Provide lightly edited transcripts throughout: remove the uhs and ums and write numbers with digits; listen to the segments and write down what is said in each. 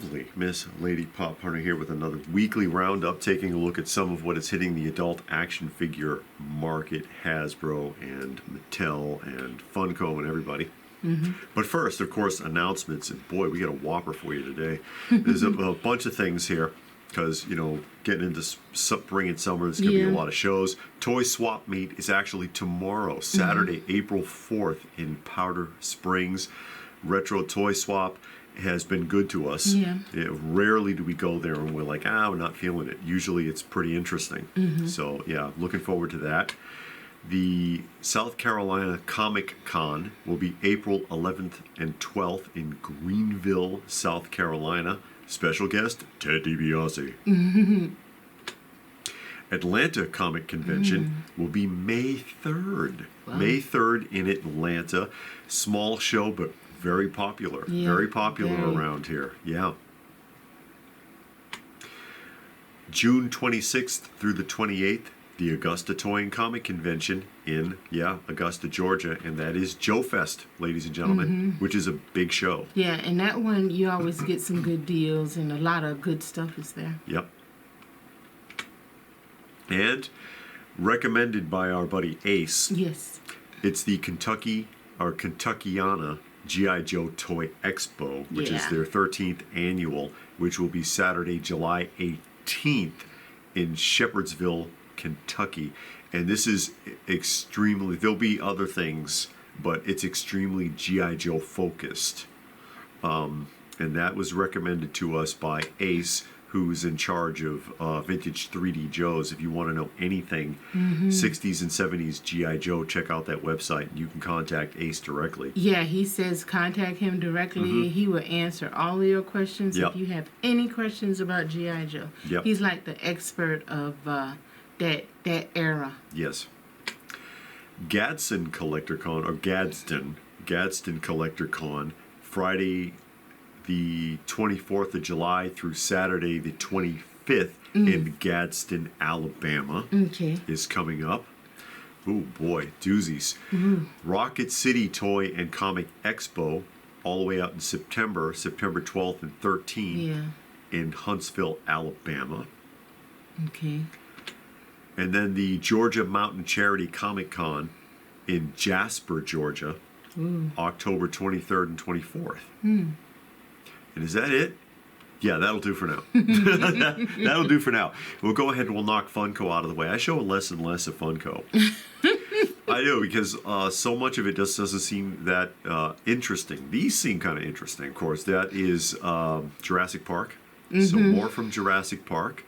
lovely Miss Lady Pop Hunter here with another weekly roundup, taking a look at some of what is hitting the adult action figure market, Hasbro and Mattel and Funko and everybody. But first, of course, announcements, and boy, we got a whopper for you today. There's a bunch of things here, because, you know, getting into spring and summer, there's going to be a lot of shows. Toy Swap Meet is actually tomorrow, Saturday, April 4th in Powder Springs. Retro Toy Swap has been good to us. Rarely do we go there and we're like, we're not feeling it. Usually it's pretty interesting. So, yeah, looking forward to that. The South Carolina Comic Con will be April 11th and 12th in Greenville, South Carolina. Special guest, Ted DiBiase. Atlanta Comic Convention will be May 3rd. Wow. May 3rd in Atlanta. Small show, but very popular. Very popular around here. Yeah. June 26th through the 28th, the Augusta Toy and Comic Convention in, Augusta, Georgia. And that is Joe Fest, ladies and gentlemen, which is a big show. Yeah, and that one, you always get some good deals, and a lot of good stuff is there. Yep. And recommended by our buddy Ace. Yes. It's the Kentuckiana GI Joe Toy Expo, which is their 13th annual, which will be Saturday, July 18th in Shepherdsville, Kentucky. And this is extremely, there'll be other things, but it's extremely GI Joe focused. And that was recommended to us by Ace, who's in charge of Vintage 3D Joes. If you want to know anything 60s and 70s GI Joe, check out that website. You can contact Ace directly. Yeah, he says contact him directly. He will answer all of your questions. If you have any questions about GI Joe, he's like the expert of that era. Yes. Gadsden Collector Con, or Gadsden Collector Con, Friday the 24th of July through Saturday the 25th in Gadsden, Alabama is coming up. Oh boy, doozies. Rocket City Toy and Comic Expo all the way out in September 12th and 13th in Huntsville, Alabama. And then the Georgia Mountain Charity Comic Con in Jasper, Georgia, October 23rd and 24th. And is that it? Yeah, that'll do for now. That'll do for now. We'll go ahead and we'll knock Funko out of the way. I show less and less of Funko. I do, because so much of it just doesn't seem that interesting. These seem kind of interesting, of course. That is Jurassic Park. So more from Jurassic Park.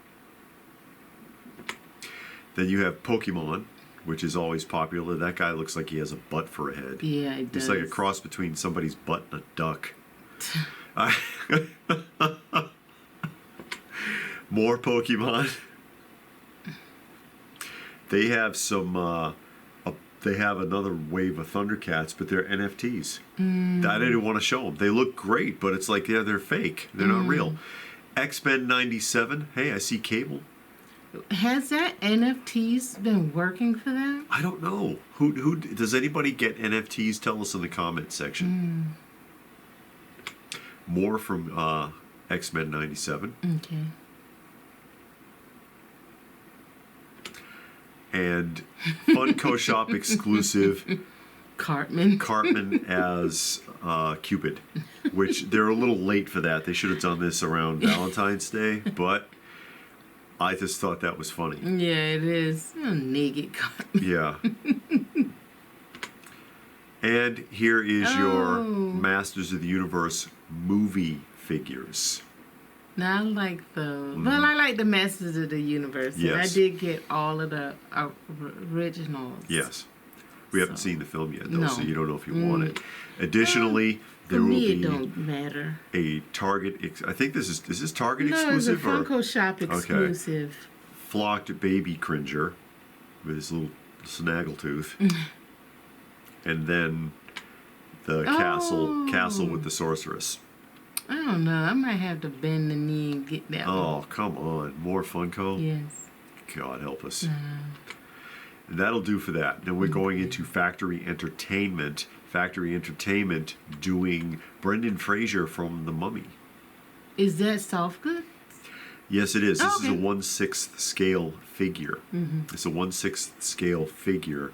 Then you have Pokemon, which is always popular. That guy looks like he has a butt for a head. Yeah, it does. It's like a cross between somebody's butt and a duck. More Pokemon. They have some. They have another wave of Thundercats, but they're NFTs. I didn't want to show them. They look great, but it's like they're fake. They're not real. X-Men '97. Hey, I see Cable. Has that NFTs been working for them? I don't know. Who does anybody get NFTs? Tell us in the comments section. More from X-Men '97. And Funko Shop exclusive Cartman as Cupid, which they're a little late for that. They should have done this around Valentine's Day, but I just thought that was funny. Yeah, it is. Naked Cartman. Yeah. And here is your Masters of the Universe movie figures. Now, I like the... Well, I like the Masters of the Universe. And I did get all of the originals. Yes. We haven't seen the film yet, though, so you don't know if you want it. Additionally, there will be... it don't matter. A Target... I think this is Target exclusive? No, it's a Funko Shop exclusive. Okay. Flocked Baby Cringer with his little snaggletooth. And then the castle with the sorceress. I don't know. I might have to bend the knee and get that one. Oh, come on. More Funko? Yes. God help us. And that'll do for that. Then we're going into Factory Entertainment. Factory Entertainment doing Brendan Fraser from The Mummy. Is that soft good? Yes, it is. This is a Okay. 1/6 scale figure. Mm-hmm. It's a 1/6 scale figure.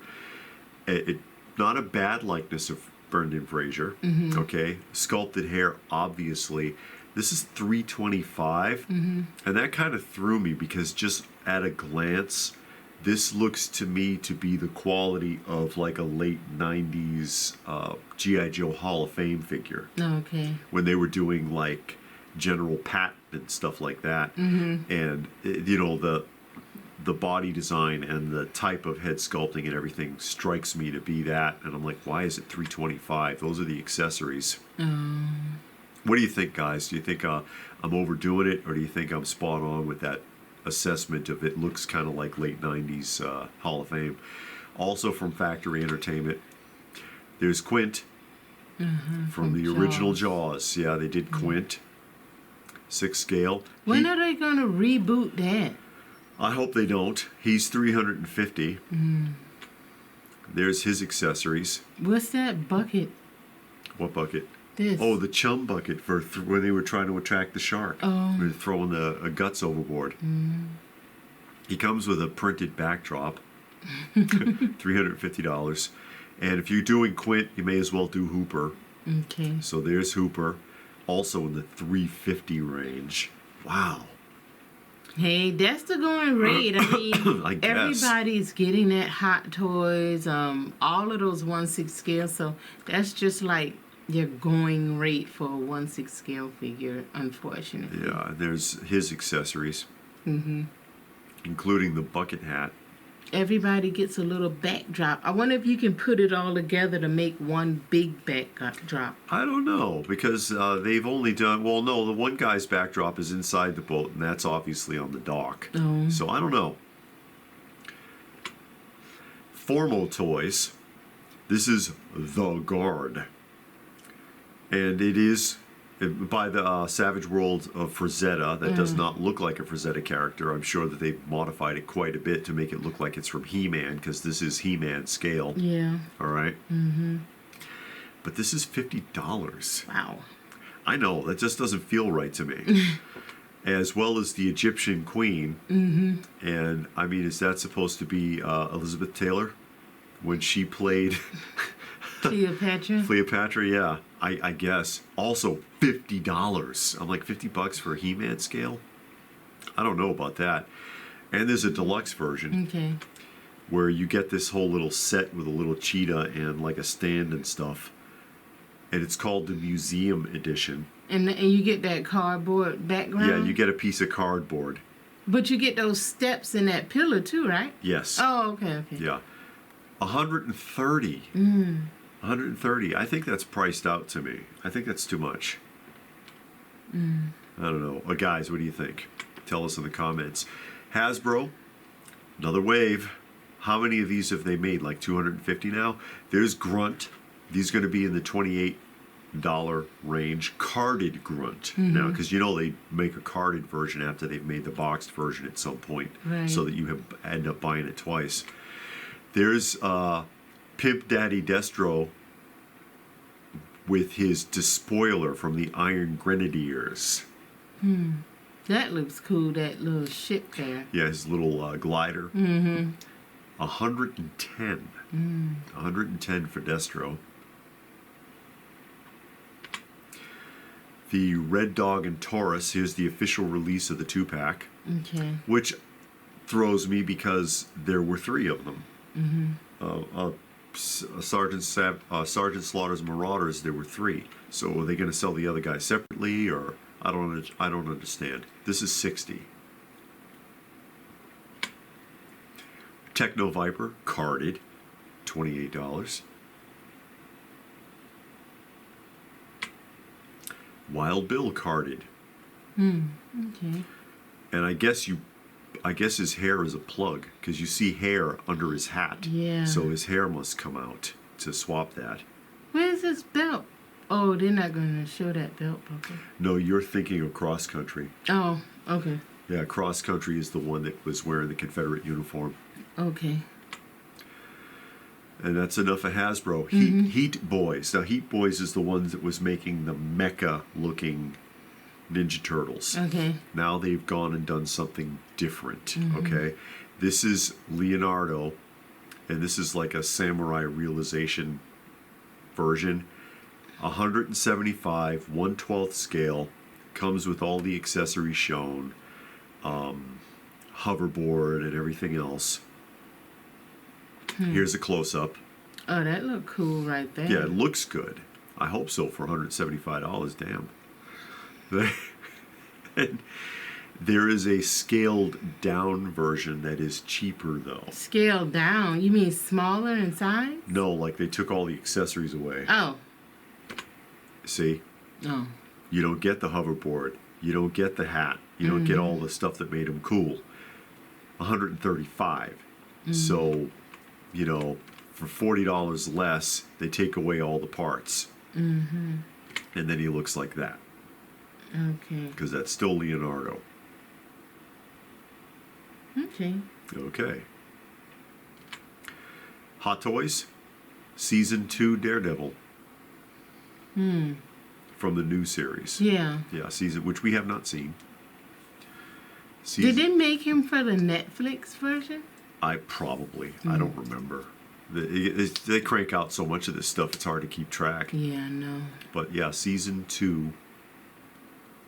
Not a bad likeness of Brendan Fraser. Mm-hmm. Okay, sculpted hair, obviously. This is $325, Mm-hmm. and that kind of threw me because just at a glance, this looks to me to be the quality of like a late '90s GI Joe Hall of Fame figure Okay. when they were doing like General Patton and stuff like that. Mm-hmm. And you know, the body design and the type of head sculpting and everything strikes me to be that, and I'm like, why is it $325? Those are the accessories. What do you think, guys? Do you think I'm overdoing it, or do you think I'm spot on with that assessment of it looks kind of like late '90s Hall of Fame? Also from Factory Entertainment, there's Quint from the original Jaws. Yeah, they did Quint, 6 scale. When are they gonna reboot that? I hope they don't. He's $350. There's his accessories. What's that bucket? What bucket? This. Oh, the chum bucket for when they were trying to attract the shark. Oh. They're throwing the guts overboard. He comes with a printed backdrop, $350. And if you're doing Quint, you may as well do Hooper. Okay. So there's Hooper, also in the $350 range. Wow. Hey, that's the going rate. I mean, I guess. everybody's getting at Hot Toys, all of those 1/6 scale. So that's just like your going rate for a 1/6 scale figure, unfortunately. Yeah, there's his accessories, including the bucket hat. Everybody gets a little backdrop. I wonder if you can put it all together to make one big backdrop. I don't know, because they've only done, well, no, the one guy's backdrop is inside the boat, and that's obviously on the dock. Oh. So I don't know. Formo Toys. This is The Guard. And it is by the Savage World of Frazetta. That does not look like a Frazetta character. I'm sure that they've modified it quite a bit to make it look like it's from He-Man, because this is He-Man scale. Yeah. All right? But this is $50. Wow. I know, that just doesn't feel right to me. As well as the Egyptian Queen. And, I mean, is that supposed to be Elizabeth Taylor? When she played Cleopatra. Cleopatra, yeah, I guess. Also, $50. I'm like, $50 for a He-Man scale? I don't know about that. And there's a deluxe version. Okay. Where you get this whole little set with a little cheetah and like a stand and stuff. And it's called the Museum Edition. And you get that cardboard background? Yeah, you get a piece of cardboard. But you get those steps in that pillar too, right? Yes. Oh, okay. Yeah. $130. $130. I think that's priced out to me. I think that's too much. I don't know. Guys, what do you think? Tell us in the comments. Hasbro, another wave. How many of these have they made? Like 250 now? There's Grunt. These are going to be in the $28 range. Carded Grunt. Now, because you know they make a carded version after they've made the boxed version at some point. Right. So that you end up buying it twice. There's Pimp Daddy Destro with his despoiler from the Iron Grenadiers. That looks cool, that little ship there. Yeah, his little glider. 110. 110 for Destro. The Red Dog and Taurus, here's the official release of the 2-pack. Okay. Which throws me because there were 3 of them. Sergeant Slaughter's Marauders, there were 3. So are they going to sell the other guy separately, or I don't understand. This is 60. Techno Viper carded, $28. Wild Bill carded. Okay. And I guess his hair is a plug, because you see hair under his hat. Yeah. So his hair must come out to swap that. Where's this belt? Oh, they're not going to show that belt, okay. No, you're thinking of Cross Country. Oh, okay. Yeah, Cross Country is the one that was wearing the Confederate uniform. Okay. And that's enough of Hasbro. Heat Boys. Now, Heat Boys is the one that was making the mecha-looking Ninja Turtles. Okay. Now they've gone and done something different. Okay. This is Leonardo, and this is like a samurai realization version. 175, 1/12 scale. Comes with all the accessories shown. Hoverboard and everything else. Here's a close-up. Oh, that looked cool right there. Yeah, it looks good. I hope so for $175. Damn. And there is a scaled down version that is cheaper though. Scaled down? You mean smaller in size? No, like they took all the accessories away. Oh. See? Oh. You don't get the hoverboard. You don't get the hat. You don't get all the stuff that made them cool. 135. So, you know, for $40 less, they take away all the parts. And then he looks like that. Okay. Because that's still Leonardo. Okay. Okay. Hot Toys, Season 2 Daredevil. From the new series. Yeah. Yeah, season, which we have not seen. Did they make him for the Netflix version? I don't remember. They crank out so much of this stuff, it's hard to keep track. Yeah, I know. But yeah, Season 2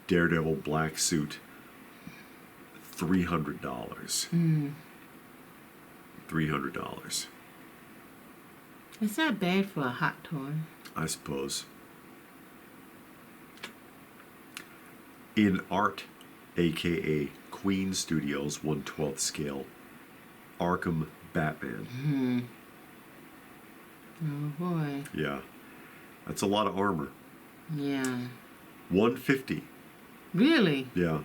Daredevil black suit, $300. $300. It's not bad for a hot toy. I suppose. Inart, aka Queen Studios, 1/12 scale, Arkham Batman. Oh boy. Yeah, that's a lot of armor. Yeah. 150. Really? Yeah.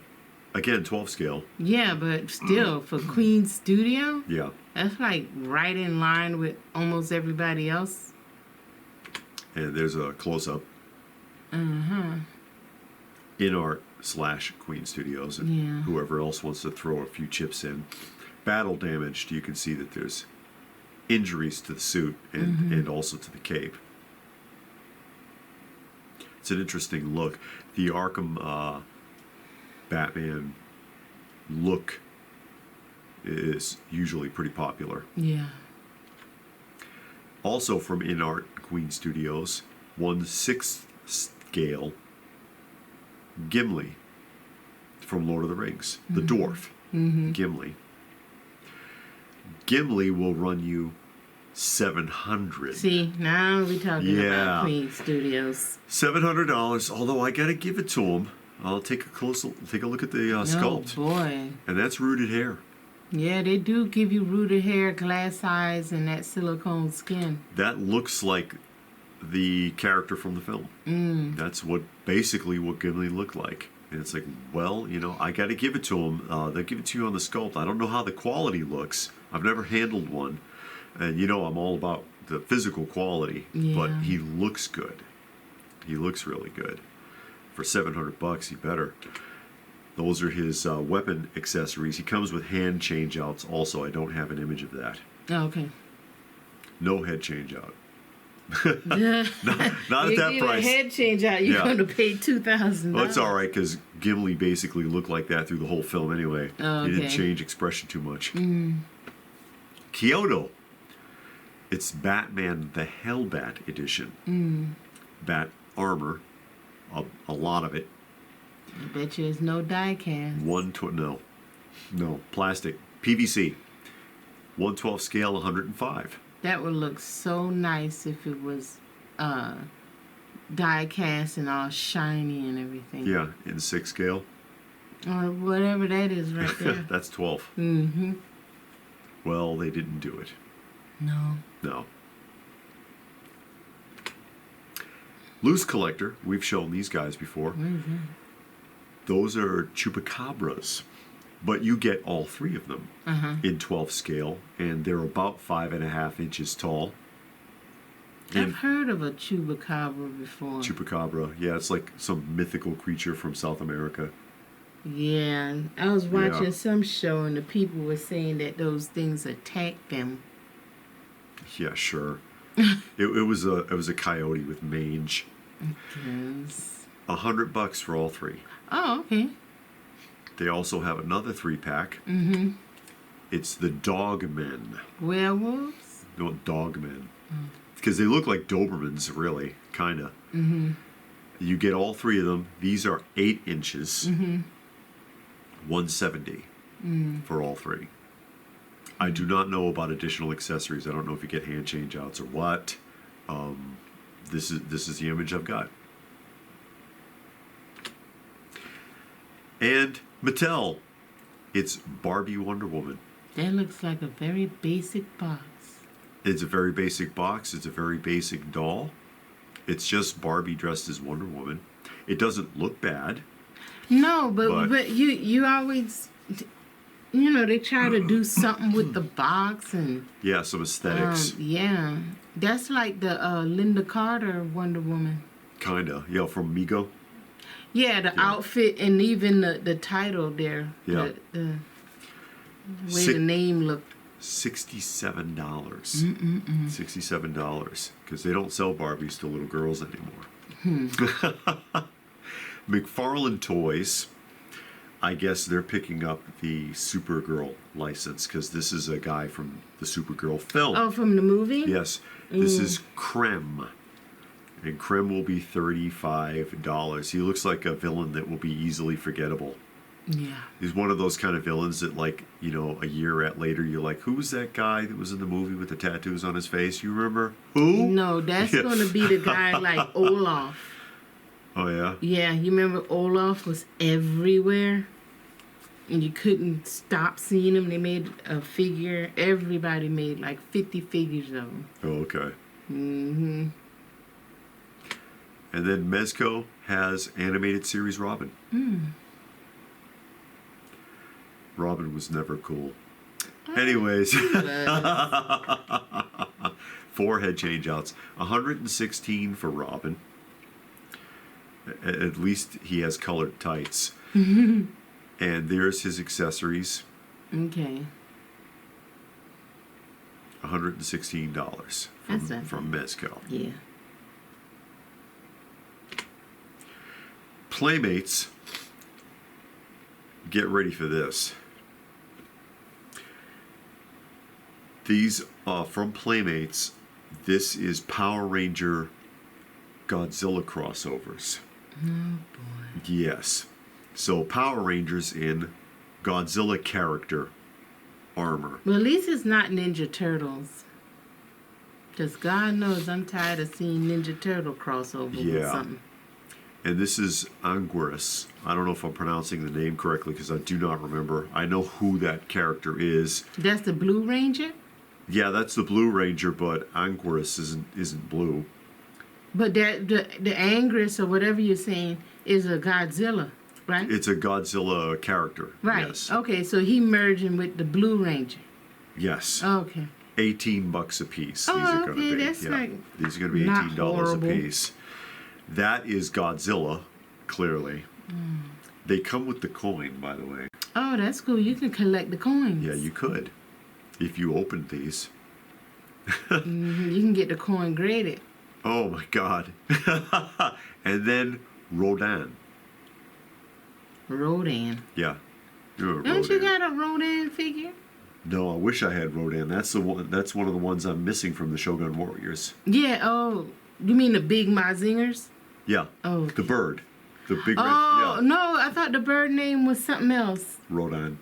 Again, 12 scale. Yeah, but still, for Queen Studio, Yeah. that's like right in line with almost everybody else. And there's a close-up. Inart / Queen Studios, and Yeah. whoever else wants to throw a few chips in. Battle damaged, you can see that there's injuries to the suit and also to the cape. It's an interesting look. The Arkham Batman look is usually pretty popular. Yeah. Also from Inart Queen Studios, 1/6 scale Gimli from Lord of the Rings, the dwarf. Gimli. Gimli will run you $700. See, now we're talking about Queen Studios. $700. Although I gotta give it to him. I'll take a look at the sculpt. Oh boy. And that's rooted hair. Yeah, they do give you rooted hair, glass eyes, and that silicone skin. That looks like the character from the film. That's basically what Gimli looked like. And it's like, well, you know, I got to give it to him. They'll give it to you on the sculpt. I don't know how the quality looks. I've never handled one. And, you know, I'm all about the physical quality. But Yeah. he looks good. He looks really good. For $700, he better. Those are his weapon accessories. He comes with hand change-outs also. I don't have an image of that. Oh, okay. No head change-out. not Not at that price. A head change out, you're going to pay $2,000. Well, it's all right because Gimli basically looked like that through the whole film anyway. Oh, okay. He didn't change expression too much. Kyoto. It's Batman the Hellbat edition. Bat armor, a lot of it. I bet you it's no die cast. No, plastic, PVC. 1/12 scale, 105. That would look so nice if it was die cast and all shiny and everything. Yeah, in 6 scale. Or whatever that is right there. That's 12. Well, they didn't do it. No. Loose collector. We've shown these guys before. Those are chupacabras. But you get all 3 of them in 12 scale, and they're about 5.5 inches tall. I've heard of a chupacabra before. Chupacabra, yeah, it's like some mythical creature from South America. Yeah, I was watching some show, and the people were saying that those things attack them. Yeah, sure. it was a coyote with mange. Yes. $100 for all 3. Oh, okay. They also have another 3-pack. Mm-hmm. It's the Dogmen. Werewolves? No, Dogmen. Because they look like Dobermans, really, kind of. Mm-hmm. You get all 3 of them. These are 8 inches. Mm-hmm. $170 for all 3. I do not know about additional accessories. I don't know if you get hand change outs or what. This is the image I've got. And Mattel, it's Barbie Wonder Woman. That looks like a very basic box. It's a very basic box. It's a very basic doll. It's just Barbie dressed as Wonder Woman. It doesn't look bad. No, but you always, you know, they try to do something with the box and Yeah, some aesthetics. yeah, that's like the Linda Carter Wonder Woman. Kinda. Yeah, from Mego. Yeah, the outfit and even the title there. Yeah. The way the name looked. $67. $67. Because they don't sell Barbies to little girls anymore. McFarlane Toys, I guess they're picking up the Supergirl license because this is a guy from the Supergirl film. Oh, from the movie? Yes. This is Krem. And Krem will be $35. He looks like a villain that will be easily forgettable. Yeah. He's one of those kind of villains that, like, you know, a year later, you're like, who's that guy that was in the movie with the tattoos on his face? You remember? Who? No, that's going to be the guy like Olaf. Oh, yeah? Yeah, you remember Olaf was everywhere? And you couldn't stop seeing him. They made a figure. Everybody made like 50 figures of him. Oh, okay. Mm-hmm. And then Mezco has animated series Robin. Robin was never cool. Anyways, 4 head change outs. $116 for Robin. At least he has colored tights. And there's his accessories. Okay. $116 from Mezco. Yeah. Playmates, get ready for this. These from Playmates, this is Power Ranger Godzilla crossovers. Oh boy. Yes. So Power Rangers in Godzilla character armor. Well, at least it's not Ninja Turtles. Because God knows I'm tired of seeing Ninja Turtle crossover with something. And this is Anguirus. I don't know if I'm pronouncing the name correctly because I do not remember. I know who that character is. That's the Blue Ranger? Yeah, that's the Blue Ranger, but Anguirus isn't blue. But that the Anguirus or whatever you're saying is a Godzilla, right? It's a Godzilla character. Right. Yes. Okay, so he merging with the Blue Ranger. Yes. Okay. $18 a piece. Oh, these are going okay, to be. that's like these are going to be not $18 horrible. a piece. That is Godzilla, clearly. They come with the coin, by the way. Oh, that's cool. You can collect the coins. Yeah, you could, if you opened these. You can get the coin graded. Oh my God. And then Rodan. Rodan. Yeah. Don't you got a Rodan figure? No, I wish I had Rodan. That's the one. That's one of the ones I'm missing from the Shogun Warriors. Yeah. Oh, you mean the big Mazingers? Yeah. Oh. Okay. The bird. The big red. Oh Yeah. no! I thought the bird name was something else. Rodan.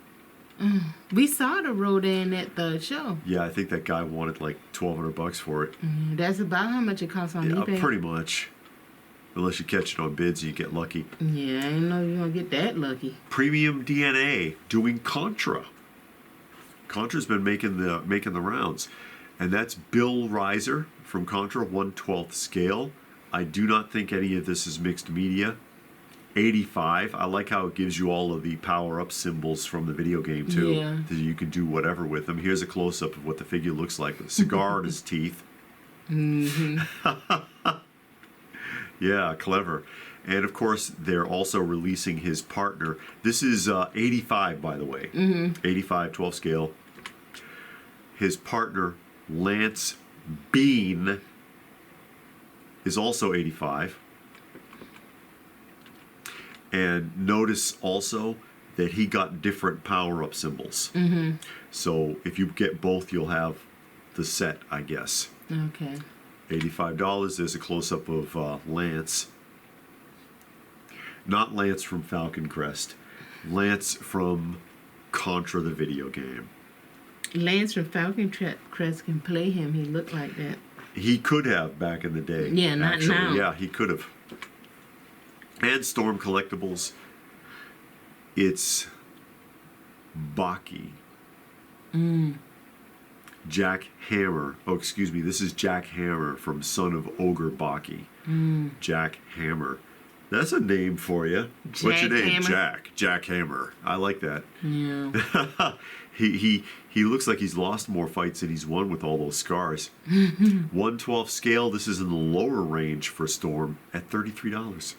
We saw the Rodan at the show. Yeah, I think that guy wanted like $1,200 for it. That's about how much it costs on Yeah, eBay. pretty much. Unless you catch it on bids, you get lucky. Yeah, I didn't know you were gonna get that lucky. Premium DNA doing Contra. Contra's been making the rounds, and that's Bill Reiser from Contra, 1/12 scale. I do not think any of this is mixed media. 85. I like how it gives you all of the power-up symbols from the video game too. Yeah. That you can do whatever with them. Here's a close-up of what the figure looks like with a cigar in his teeth. Yeah, clever. And of course, they're also releasing his partner. This is 85, by the way. 85, 12 scale. His partner, Lance Bean, is also 85. And notice also that he got different power-up symbols. Mm-hmm. So if you get both, you'll have the set, I guess. Okay. $85. There's a close-up of Lance. Not Lance from Falcon Crest. Lance from Contra the video game. Lance from Falcon Crest can play him. He looked like that. He could have back in the day. Yeah, not actually. now. Yeah, he could have. And Storm Collectibles. It's Baki. Jack Hammer. Oh, excuse me. This is Jack Hammer from Son of Ogre Baki. Jack Hammer. That's a name for you. What's your name? Hammer? Jack Hammer. I like that. Yeah. He looks like he's lost more fights than he's won with all those scars. 1/12 scale. This is in the lower range for Storm at $33.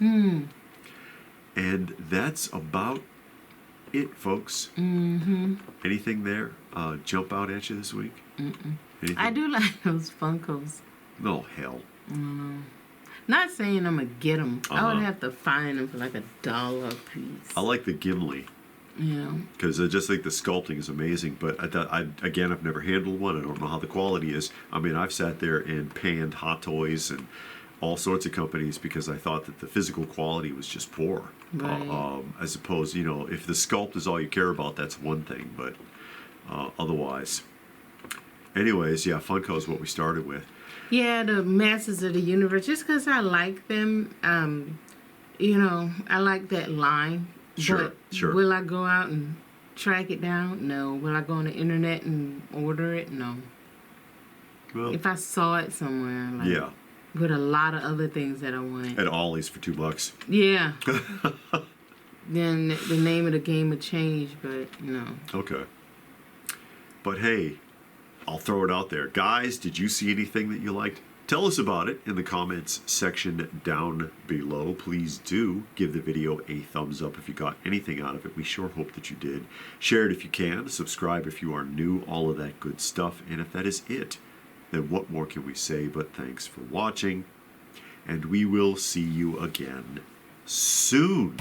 And that's about it, folks. Anything there jump out at you this week? I do like those Funkos. No, hell. Not saying I'm going to get them. I would have to find them for like $1 a piece. I like the Gimli. Yeah. Because I just think the sculpting is amazing. But again, I've never handled one. I don't know how the quality is. I mean, I've sat there and panned Hot Toys and all sorts of companies because I thought that the physical quality was just poor. Right. As opposed, if the sculpt is all you care about, that's one thing. But otherwise. Anyways, yeah, Funko is what we started with. Yeah, the Masters of the Universe. Just because I like them, I like that line. Sure, but sure. Will I go out and track it down? No. Will I go on the internet and order it? No. Well, If I saw it somewhere, like, yeah. with a lot of other things that I wanted. At Ollie's for $2. Yeah. Then the name of the game would change, but no. Okay. But hey, I'll throw it out there. Guys, did you see anything that you liked? Tell us about it in the comments section down below. Please do give the video a thumbs up if you got anything out of it. We sure hope that you did. Share it if you can. Subscribe if you are new. All of that good stuff. And if that is it, then what more can we say but thanks for watching. And we will see you again soon.